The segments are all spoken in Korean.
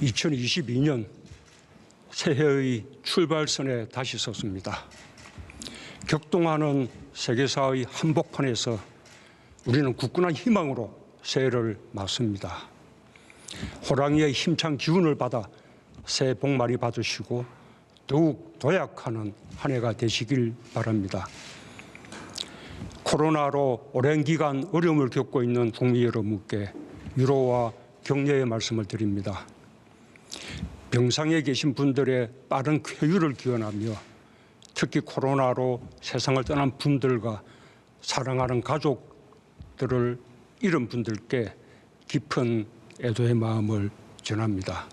2022년 새해의 출발선에 다시 섰습니다. 격동하는 세계사의 한복판에서 우리는 굳건한 희망으로 새해를 맞습니다. 호랑이의 힘찬 기운을 받아 새해 복 많이 받으시고 더욱 도약하는 한 해가 되시길 바랍니다. 코로나로 오랜 기간 어려움을 겪고 있는 국민 여러분께 위로와 격려의 말씀을 드립니다. 병상에 계신 분들의 빠른 쾌유를 기원하며 특히 코로나로 세상을 떠난 분들과 사랑하는 가족들을 잃은 분들께 깊은 애도의 마음을 전합니다.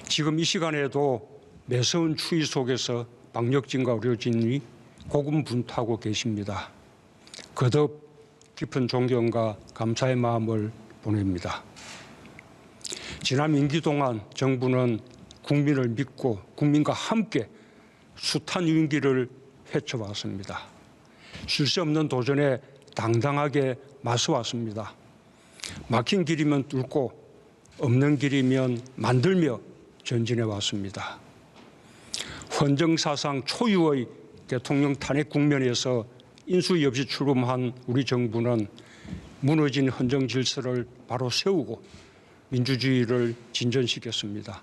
지금 이 시간에도 매서운 추위 속에서 방역진과 의료진이 고군분투하고 계십니다. 거듭 깊은 존경과 감사의 마음을 보냅니다. 지난 임기 동안 정부는 국민을 믿고 국민과 함께 숱한 위기를 헤쳐왔습니다. 쉴 새 없는 도전에 당당하게 맞서왔습니다. 막힌 길이면 뚫고 없는 길이면 만들며 전진해 왔습니다. 헌정사상 초유의 대통령 탄핵 국면에서 인수위 없이 출범한 우리 정부는 무너진 헌정 질서를 바로 세우고 민주주의를 진전시켰습니다.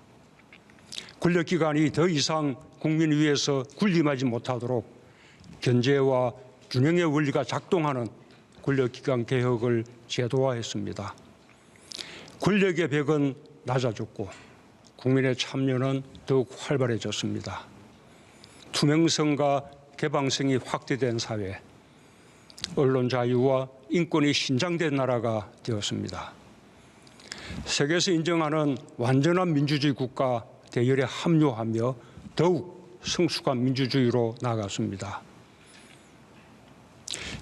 권력기관이 더 이상 국민 위에서 군림하지 못하도록 견제와 균형의 원리가 작동하는 권력기관 개혁을 제도화했습니다. 권력의 벽은 낮아졌고 국민의 참여는 더욱 활발해졌습니다. 투명성과 개방성이 확대된 사회, 언론 자유와 인권이 신장된 나라가 되었습니다. 세계에서 인정하는 완전한 민주주의 국가 대열에 합류하며 더욱 성숙한 민주주의로 나아갔습니다.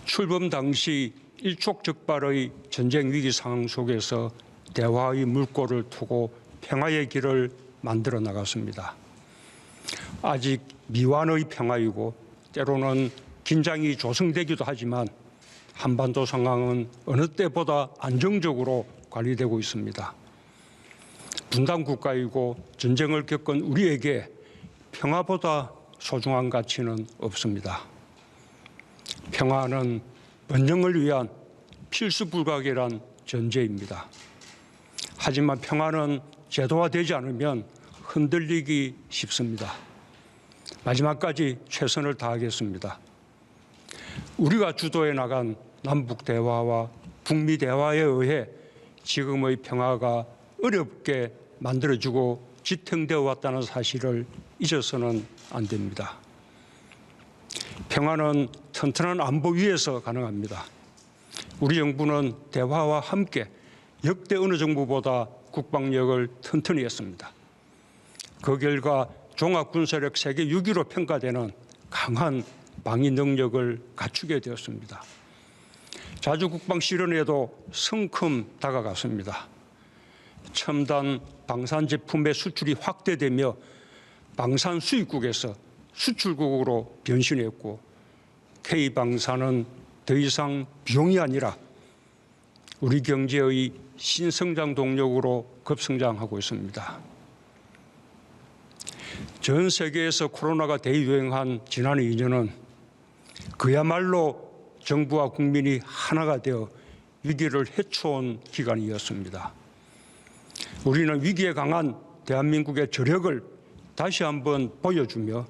출범 당시 일촉즉발의 전쟁 위기 상황 속에서 대화의 물꼬를 트고 평화의 길을 만들어 나갔습니다. 아직 미완의 평화이고 때로는 긴장이 조성되기도 하지만 한반도 상황은 어느 때보다 안정적으로 관리되고 있습니다. 분단 국가이고 전쟁을 겪은 우리에게 평화보다 소중한 가치는 없습니다. 평화는 번영을 위한 필수 불가결한 전제입니다. 하지만 평화는 제도화되지 않으면 흔들리기 쉽습니다. 마지막까지 최선을 다하겠습니다. 우리가 주도해 나간 남북 대화와 북미 대화에 의해 지금의 평화가 어렵게 만들어지고 지탱되어 왔다는 사실을 잊어서는 안 됩니다. 평화는 튼튼한 안보 위에서 가능합니다. 우리 정부는 대화와 함께 역대 어느 정부보다 국방력을 튼튼히 했습니다. 그 결과 종합군사력 세계 6위로 평가되는 강한 방위 능력을 갖추게 되었습니다. 자주 국방 실현에도 성큼 다가갔습니다. 첨단 방산 제품의 수출이 확대되며 방산 수입국에서 수출국으로 변신했고 K방산은 더 이상 비용이 아니라 우리 경제의 신성장 동력으로 급성장하고 있습니다. 전 세계에서 코로나가 대유행한 지난 2년은 그야말로 정부와 국민이 하나가 되어 위기를 헤쳐온 기간이었습니다. 우리는 위기에 강한 대한민국의 저력을 다시 한번 보여주며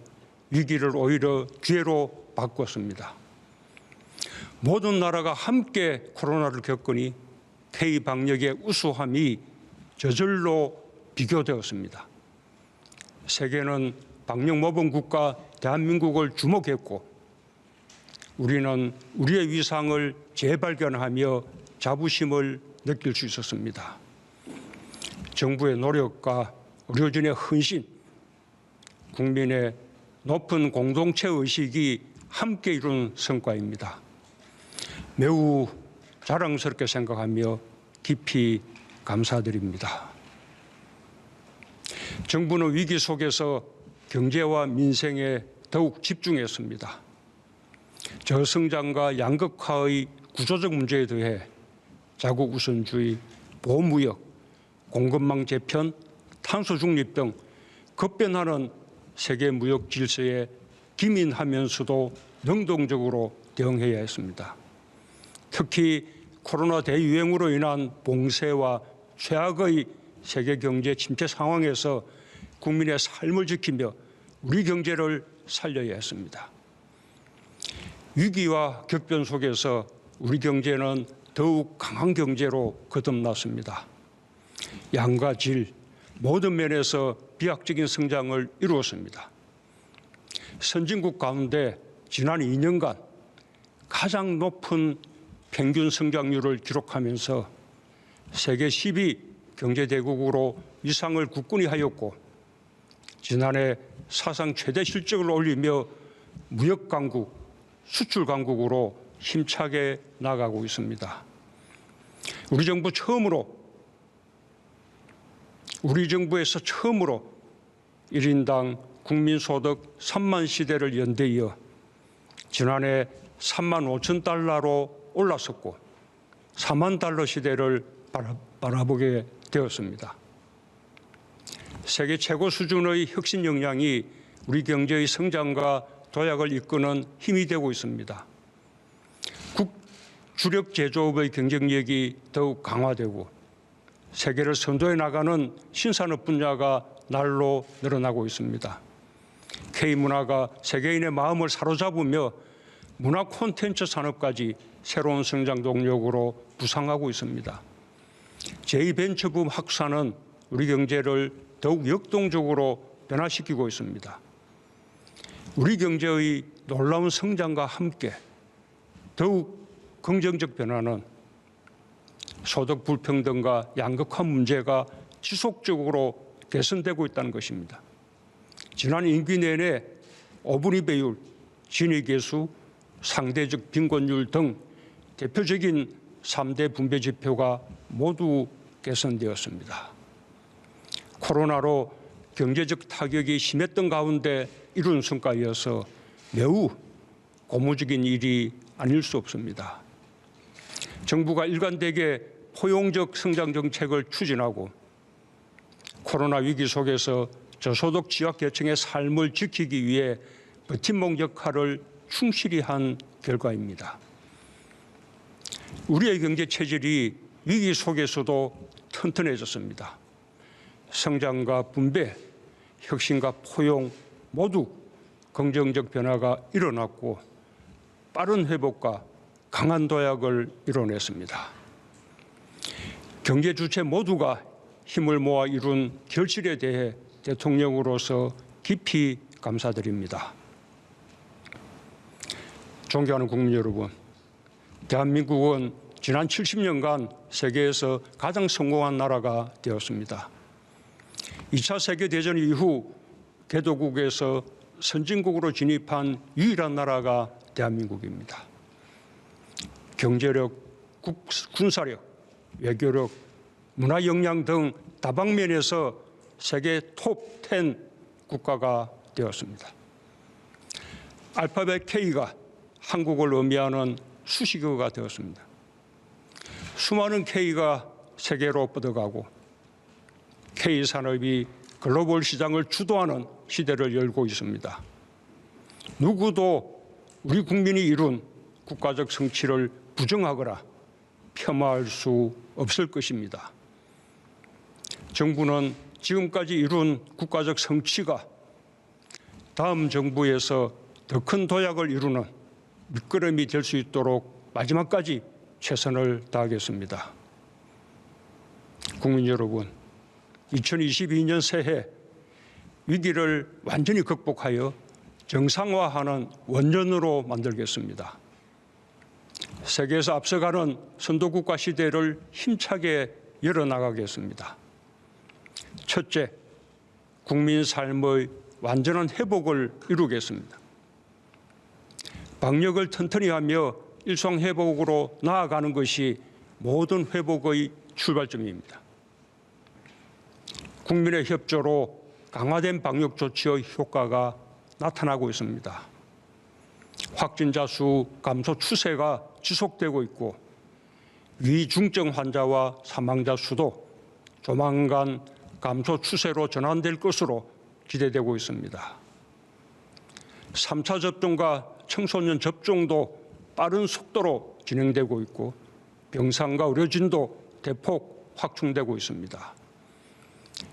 위기를 오히려 기회로 바꿨습니다. 모든 나라가 함께 코로나를 겪으니 K방역의 우수함이 저절로 비교되었습니다. 세계는 방역 모범 국가 대한민국을 주목했고 우리는 우리의 위상을 재발견하며 자부심을 느낄 수 있었습니다. 정부의 노력과 의료진의 헌신, 국민의 높은 공동체 의식이 함께 이룬 성과입니다. 매우 자랑스럽게 생각하며 깊이 감사드립니다. 정부는 위기 속에서 경제와 민생에 더욱 집중했습니다. 저성장과 양극화의 구조적 문제에 더해 자국 우선주의, 보호무역, 공급망 재편, 탄소 중립 등 급변하는 세계 무역 질서에 기민하면서도 능동적으로 대응해야 했습니다. 특히 코로나 대유행으로 인한 봉쇄와 최악의 세계 경제 침체 상황에서 국민의 삶을 지키며 우리 경제를 살려야 했습니다. 위기와 격변 속에서 우리 경제는 더욱 강한 경제로 거듭났습니다. 양과 질, 모든 면에서 비약적인 성장을 이루었습니다. 선진국 가운데 지난 2년간 가장 높은 평균 성장률을 기록하면서 세계 10위 경제대국으로 위상을 굳건히 하였고, 지난해 사상 최대 실적을 올리며 무역 강국, 수출 강국으로 힘차게 나가고 있습니다. 우리 정부에서 처음으로 1인당 국민소득 3만 시대를 연대이어 지난해 3만 5천 달러로 올랐었고 4만 달러 시대를 바라보게 되었습니다. 세계 최고 수준의 혁신 역량이 우리 경제의 성장과 도약을 이끄는 힘이 되고 있습니다. 주력 제조업의 경쟁력이 더욱 강화되고 세계를 선도해 나가는 신산업 분야가 날로 늘어나고 있습니다. K문화가 세계인의 마음을 사로잡으며 문화 콘텐츠 산업까지 새로운 성장 동력으로 부상하고 있습니다. 제2벤처붐 확산은 우리 경제를 더욱 역동적으로 변화시키고 있습니다. 우리 경제의 놀라운 성장과 함께 더욱 긍정적 변화는 소득 불평등과 양극화 문제가 지속적으로 개선되고 있다는 것입니다. 지난 임기 내내 어분위 배율, 진위 계수, 상대적 빈곤율 등 대표적인 3대 분배 지표가 모두 개선되었습니다. 코로나로 경제적 타격이 심했던 가운데 이룬 성과이어서 매우 고무적인 일이 아닐 수 없습니다. 정부가 일관되게 포용적 성장 정책을 추진하고 코로나 위기 속에서 저소득 지역 계층의 삶을 지키기 위해 버팀목 역할을 충실히 한 결과입니다. 우리의 경제 체질이 위기 속에서도 튼튼해졌습니다. 성장과 분배, 혁신과 포용 모두 긍정적 변화가 일어났고 빠른 회복과 강한 도약을 이뤄냈습니다. 경제 주체 모두가 힘을 모아 이룬 결실에 대해 대통령으로서 깊이 감사드립니다. 존경하는 국민 여러분, 대한민국은 지난 70년간 세계에서 가장 성공한 나라가 되었습니다. 2차 세계대전 이후 개도국에서 선진국으로 진입한 유일한 나라가 대한민국입니다. 경제력, 군사력, 외교력, 문화 역량 등 다방면에서 세계 톱10 국가가 되었습니다. 알파벳 K가 한국을 의미하는 수식어가 되었습니다. 수많은 K가 세계로 뻗어가고 K산업이 글로벌 시장을 주도하는 시대를 열고 있습니다. 누구도 우리 국민이 이룬 국가적 성취를 부정하거나 폄하할 수 없을 것입니다. 정부는 지금까지 이룬 국가적 성취가 다음 정부에서 더 큰 도약을 이루는 밑거름이 될 수 있도록 마지막까지 최선을 다하겠습니다. 국민 여러분, 2022년 새해 위기를 완전히 극복하여 정상화하는 원년으로 만들겠습니다. 세계에서 앞서가는 선도국가 시대를 힘차게 열어나가겠습니다. 첫째, 국민 삶의 완전한 회복을 이루겠습니다. 방역을 튼튼히 하며 일상 회복으로 나아가는 것이 모든 회복의 출발점입니다. 국민의 협조로 강화된 방역 조치의 효과가 나타나고 있습니다. 확진자 수 감소 추세가 지속되고 있고 위중증 환자와 사망자 수도 조만간 감소 추세로 전환될 것으로 기대되고 있습니다. 3차 접종과 청소년 접종도 빠른 속도로 진행되고 있고 병상과 의료진도 대폭 확충되고 있습니다.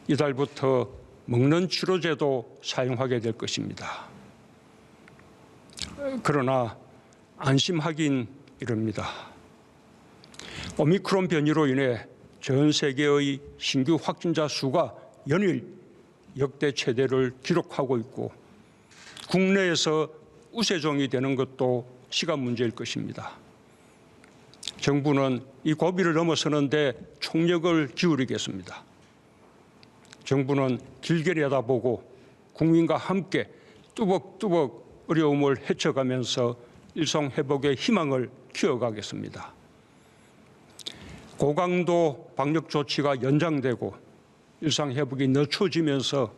이달부터 먹는 치료제도 사용하게 될 것입니다. 그러나 안심하긴 이릅니다. 오미크론 변이로 인해 전 세계의 신규 확진자 수가 연일 역대 최대를 기록하고 있고 국내에서 우세종이 되는 것도 시간 문제일 것입니다. 정부는 이 고비를 넘어서는데 총력을 기울이겠습니다. 정부는 길게 내다보고 국민과 함께 뚜벅뚜벅 어려움을 헤쳐가면서 일상회복의 희망을 키워가겠습니다. 고강도 방역 조치가 연장되고 일상회복이 늦춰지면서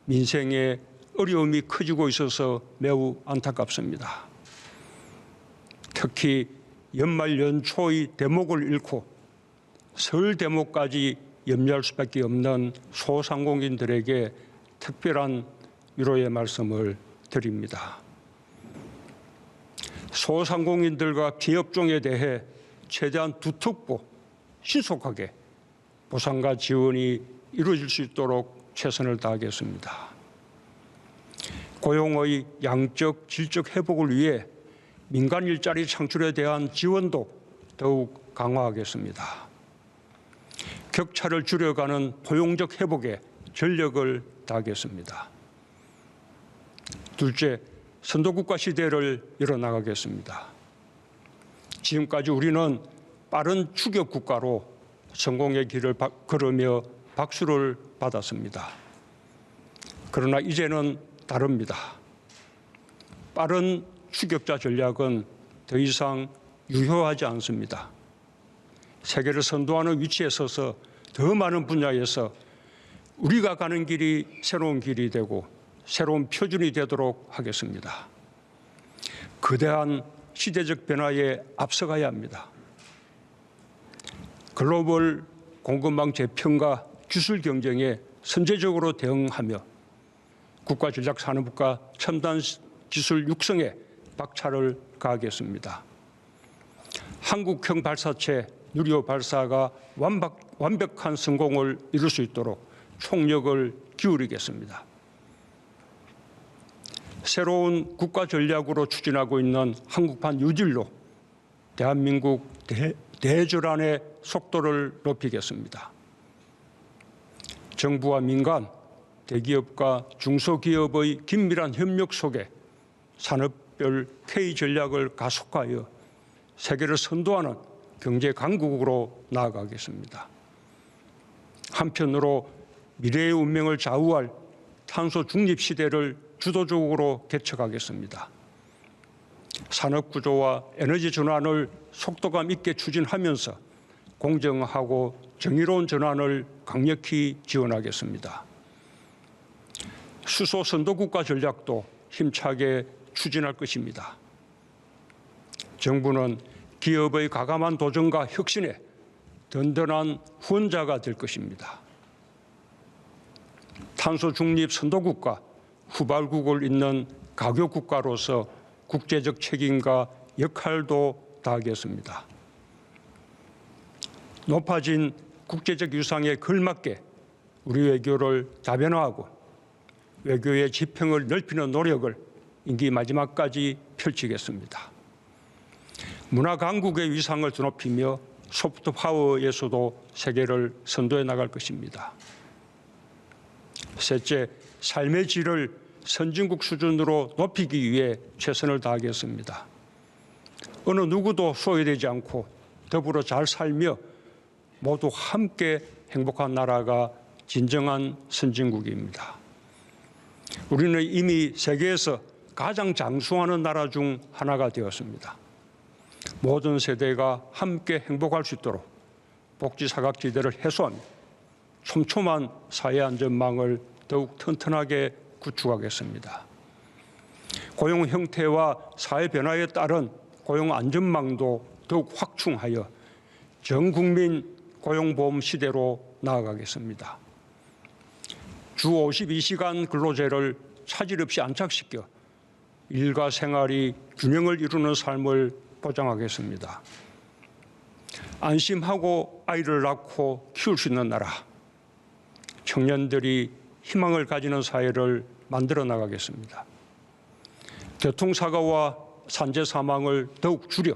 민생의 어려움이 커지고 있어서 매우 안타깝습니다. 특히 연말 연초의 대목을 잃고 설 대목까지 염려할 수밖에 없는 소상공인들에게 특별한 위로의 말씀을 드립니다. 소상공인들과 기업종에 대해 최대한 두텁고 신속하게 보상과 지원이 이루어질 수 있도록 최선을 다하겠습니다. 고용의 양적, 질적 회복을 위해 민간 일자리 창출에 대한 지원도 더욱 강화하겠습니다. 격차를 줄여가는 포용적 회복에 전력을 다하겠습니다. 둘째, 선도국가 시대를 열어나가겠습니다. 지금까지 우리는 빠른 추격 국가로 성공의 길을 걸으며 박수를 받았습니다. 그러나 이제는 다릅니다. 빠른 추격자 전략은 더 이상 유효하지 않습니다. 세계를 선도하는 위치에 서서 더 많은 분야에서 우리가 가는 길이 새로운 길이 되고 새로운 표준이 되도록 하겠습니다. 거대한 시대적 변화에 앞서가야 합니다. 글로벌 공급망 재편과 기술 경쟁에 선제적으로 대응하며 국가전략산업과 첨단 기술 육성에 박차를 가하겠습니다. 한국형 발사체 누리호 발사가 완벽한 성공을 이룰 수 있도록 총력을 기울이겠습니다. 새로운 국가 전략으로 추진하고 있는 한국판 뉴딜로 대한민국 대전환의 속도를 높이겠습니다. 정부와 민간, 대기업과 중소기업의 긴밀한 협력 속에 산업별 K 전략을 가속화하여 세계를 선도하는 경제 강국으로 나아가겠습니다. 한편으로 미래의 운명을 좌우할 탄소 중립 시대를 주도적으로 개척하겠습니다. 산업 구조와 에너지 전환을 속도감 있게 추진하면서 공정하고 정의로운 전환을 강력히 지원하겠습니다. 수소 선도국가 전략도 힘차게 추진할 것입니다. 정부는 기업의 과감한 도전과 혁신에 든든한 후원자가 될 것입니다. 탄소 중립 선도국가, 후발국을 잇는 가교국가로서 국제적 책임과 역할도 다하겠습니다. 높아진 국제적 유상에 걸맞게 우리 외교를 다변화하고 외교의 지평을 넓히는 노력을 임기 마지막까지 펼치겠습니다. 문화 강국의 위상을 드높이며 소프트 파워에서도 세계를 선도해 나갈 것입니다. 셋째, 삶의 질을 선진국 수준으로 높이기 위해 최선을 다하겠습니다. 어느 누구도 소외되지 않고 더불어 잘 살며 모두 함께 행복한 나라가 진정한 선진국입니다. 우리는 이미 세계에서 가장 장수하는 나라 중 하나가 되었습니다. 모든 세대가 함께 행복할 수 있도록 복지 사각지대를 해소하며 촘촘한 사회 안전망을 더욱 튼튼하게 구축하겠습니다. 고용 형태와 사회 변화에 따른 고용 안전망도 더욱 확충하여 전 국민 고용보험 시대로 나아가겠습니다. 주 52시간 근로제를 차질 없이 안착시켜 일과 생활이 균형을 이루는 삶을 보장하겠습니다. 안심하고 아이를 낳고 키울 수 있는 나라, 청년들이 희망을 가지는 사회를 만들어 나가겠습니다. 교통사고와 산재 사망을 더욱 줄여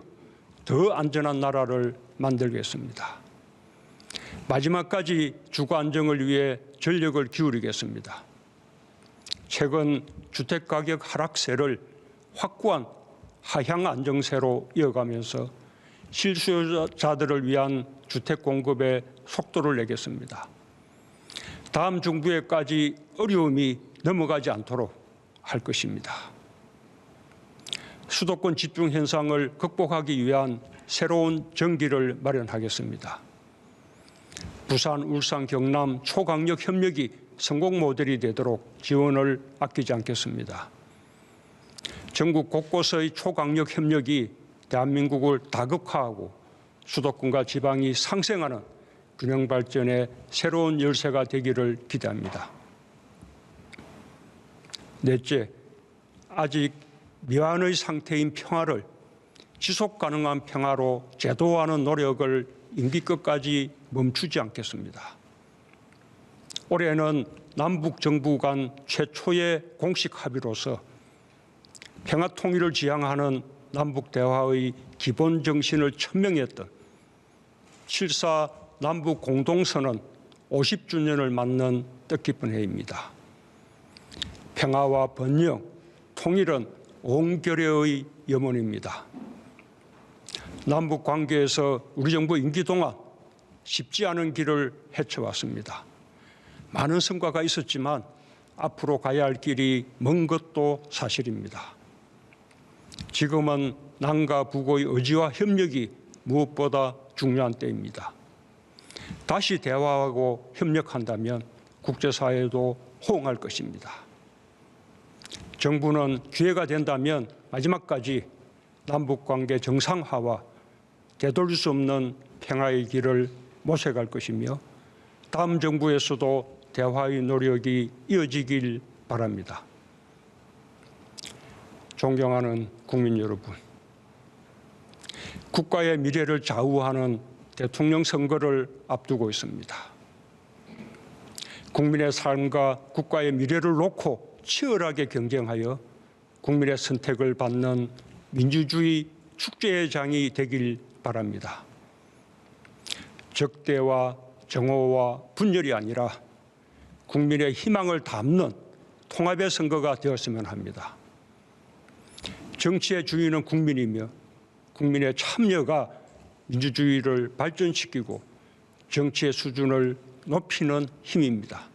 더 안전한 나라를 만들겠습니다. 마지막까지 주거 안정을 위해 전력을 기울이겠습니다. 최근 주택가격 하락세를 확고한 하향 안정세로 이어가면서 실수요자들을 위한 주택 공급에 속도를 내겠습니다. 다음 정부에까지 어려움이 넘어가지 않도록 할 것입니다. 수도권 집중 현상을 극복하기 위한 새로운 전기를 마련하겠습니다. 부산, 울산, 경남 초강력 협력이 성공 모델이 되도록 지원을 아끼지 않겠습니다. 전국 곳곳의 초강력 협력이 대한민국을 다극화하고 수도권과 지방이 상생하는 균형 발전의 새로운 열쇠가 되기를 기대합니다. 넷째, 아직 미완의 상태인 평화를 지속 가능한 평화로 제도화하는 노력을 임기 끝까지 멈추지 않겠습니다. 올해는 남북 정부 간 최초의 공식 합의로서 평화 통일을 지향하는 남북 대화의 기본 정신을 천명했던 7.4 남북 공동선언 50주년을 맞는 뜻깊은 해입니다. 평화와 번영, 통일은 온결의 염원입니다. 남북 관계에서 우리 정부 임기 동안 쉽지 않은 길을 헤쳐왔습니다. 많은 성과가 있었지만 앞으로 가야 할 길이 먼 것도 사실입니다. 지금은 남과 북의 의지와 협력이 무엇보다 중요한 때입니다. 다시 대화하고 협력한다면 국제사회도 호응할 것입니다. 정부는 기회가 된다면 마지막까지 남북관계 정상화와 되돌릴 수 없는 평화의 길을 모색할 것이며 다음 정부에서도 대화의 노력이 이어지길 바랍니다. 존경하는 국민 여러분, 국가의 미래를 좌우하는 대통령 선거를 앞두고 있습니다. 국민의 삶과 국가의 미래를 놓고 치열하게 경쟁하여 국민의 선택을 받는 민주주의 축제의 장이 되길 바랍니다. 적대와 정오와 분열이 아니라 국민의 희망을 담는 통합의 선거가 되었으면 합니다. 정치의 주인은 국민이며 국민의 참여가 민주주의를 발전시키고 정치의 수준을 높이는 힘입니다.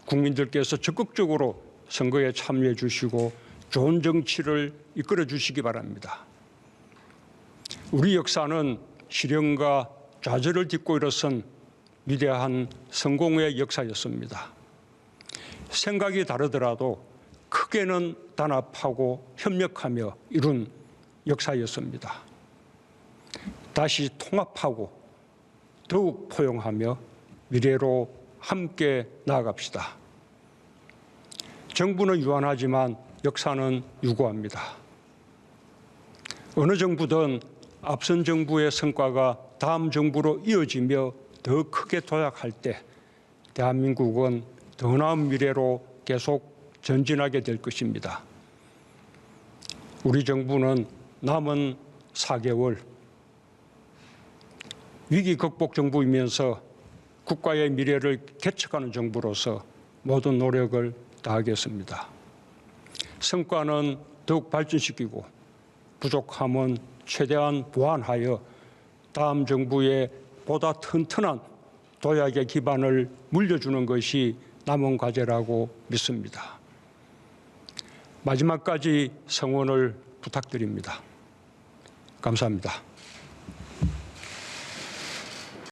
국민들께서 적극적으로 선거에 참여해 주시고 좋은 정치를 이끌어 주시기 바랍니다. 우리 역사는 시련과 좌절을 딛고 일어선 위대한 성공의 역사였습니다. 생각이 다르더라도 크게는 단합하고 협력하며 이룬 역사였습니다. 다시 통합하고 더욱 포용하며 미래로 함께 나아갑시다. 정부는 유한하지만 역사는 유구합니다. 어느 정부든 앞선 정부의 성과가 다음 정부로 이어지며 더 크게 도약할 때 대한민국은 더 나은 미래로 계속 전진하게 될 것입니다. 우리 정부는 남은 4개월 위기 극복 정부이면서 국가의 미래를 개척하는 정부로서 모든 노력을 다하겠습니다. 성과는 더욱 발전시키고 부족함은 최대한 보완하여 다음 정부에 보다 튼튼한 도약의 기반을 물려주는 것이 남은 과제라고 믿습니다. 마지막까지 성원을 부탁드립니다. 감사합니다.